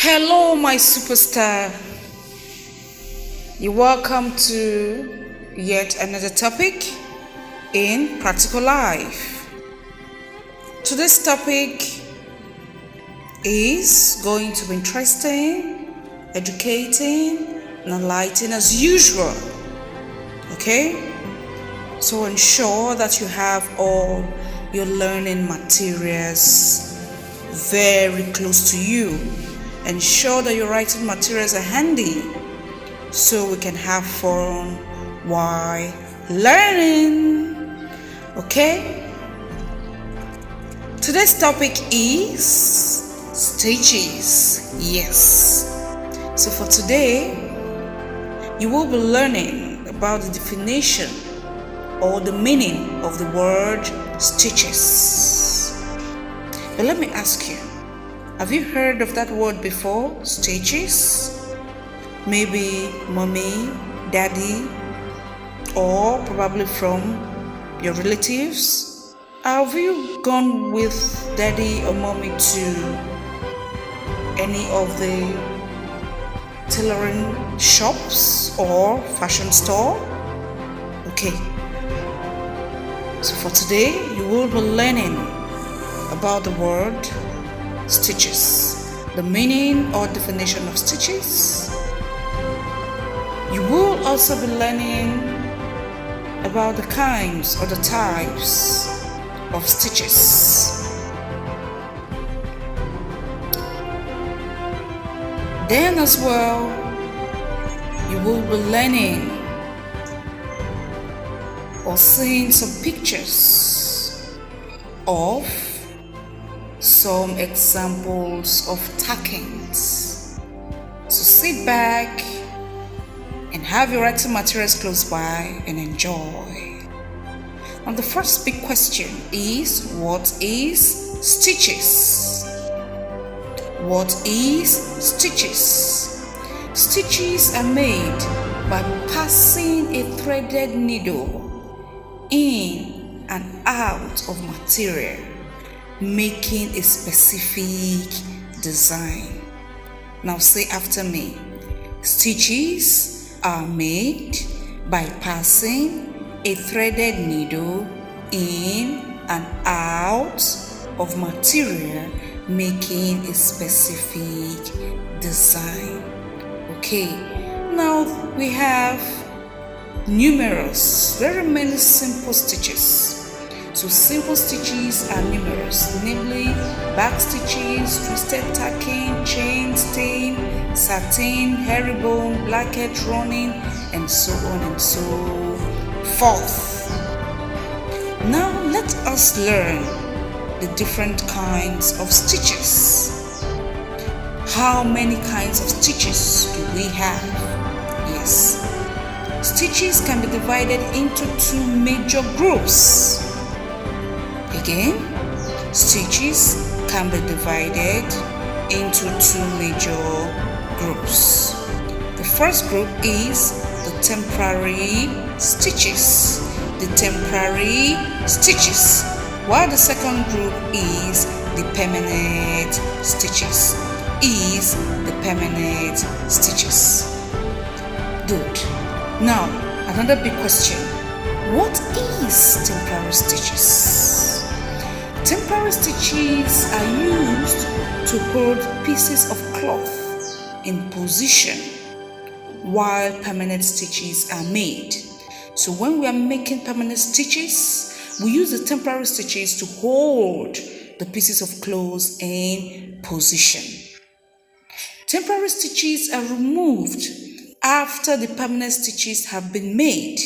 Hello, my superstar. You're welcome to yet another topic in practical life. Today's topic is going to be interesting, educating, and enlightening as usual. Okay? So ensure that you have all your learning materials very close to you. Ensure that your writing materials are handy so we can have fun while learning. Okay? Today's topic is stitches. Yes. So for today, you will be learning about the definition or the meaning of the word stitches. But let me ask you, have you heard of that word before? Stitches? Maybe mommy, daddy, or probably from your relatives? Have you gone with daddy or mommy to any of the tailoring shops or fashion store? Okay. So for today, you will be learning about the word stitches, the meaning or definition of stitches. You will also be learning about the kinds or the types of stitches. Then as well, you will be learning or seeing some pictures of some examples of tackings. So sit back and have your writing materials close by and enjoy. Now the first big question is, what is stitches? What is stitches? Stitches are made by passing a threaded needle in and out of material, making a specific design. Now say after me. Stitches are made by passing a threaded needle in and out of material, making a specific design. Okay, now we have numerous, very many simple stitches. So simple stitches are numerous, namely back stitches, twisted tacking, chain stitch, satin, herringbone, blackhead running, and so on and so forth. Now let us learn the different kinds of stitches. How many kinds of stitches do we have? Yes. Stitches can be divided into two major groups. Again, stitches can be divided into two major groups. The first group is the temporary stitches. The temporary stitches. While the second group is the permanent stitches. Good. Now, another big question. What is temporary stitches? Temporary stitches are used to hold pieces of cloth in position while permanent stitches are made. So when we are making permanent stitches, we use the temporary stitches to hold the pieces of cloth in position. Temporary stitches are removed after the permanent stitches have been made.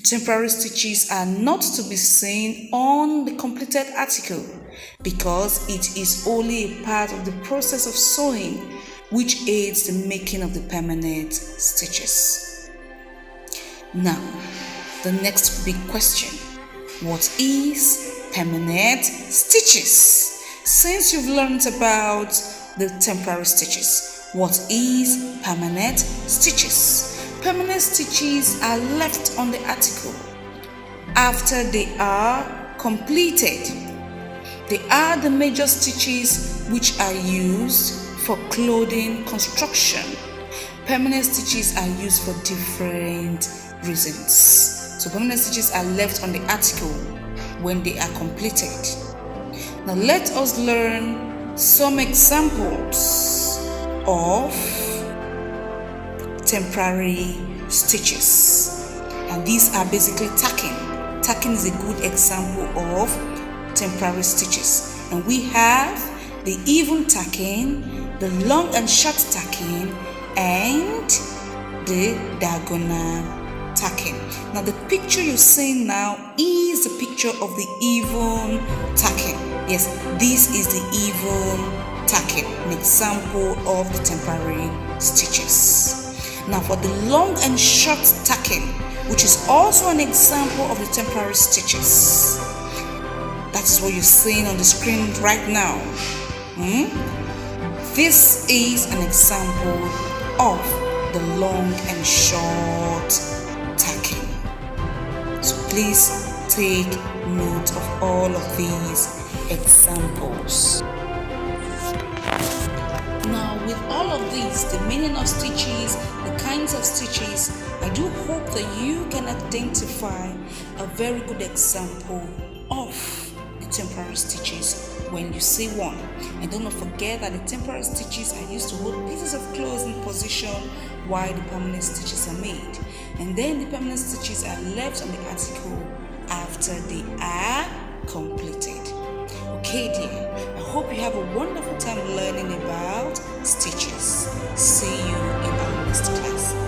Temporary stitches are not to be seen on the completed article because it is only a part of the process of sewing which aids the making of the permanent stitches. Now, the next big question. What is permanent stitches? Since you've learned about the temporary stitches, what is permanent stitches? Permanent stitches are left on the article after they are completed. They are the major stitches which are used for clothing construction. Permanent stitches are used for different reasons. So permanent stitches are left on the article when they are completed. Now let us learn some examples of temporary stitches. And these are basically tacking. Tacking is a good example of temporary stitches. And we have the even tacking, the long and short tacking, and the diagonal tacking. Now the picture you're seeing now is the picture of the even tacking. Yes, this is the even tacking, an example of the temporary stitches. Now for the long and short tacking, which is also an example of the temporary stitches. That is what you're seeing on the screen right now. This is an example of the long and short tacking. So please take note of all of these examples. Now with all of these, the meaning of stitches, the kinds of stitches, I do hope that you can identify a very good example of the temporary stitches when you see one. And don't forget that the temporary stitches are used to hold pieces of clothes in position while the permanent stitches are made. And then the permanent stitches are left on the article after they are completed. Okay dear, I hope you have a wonderful time learning about stitches. See you in our next class.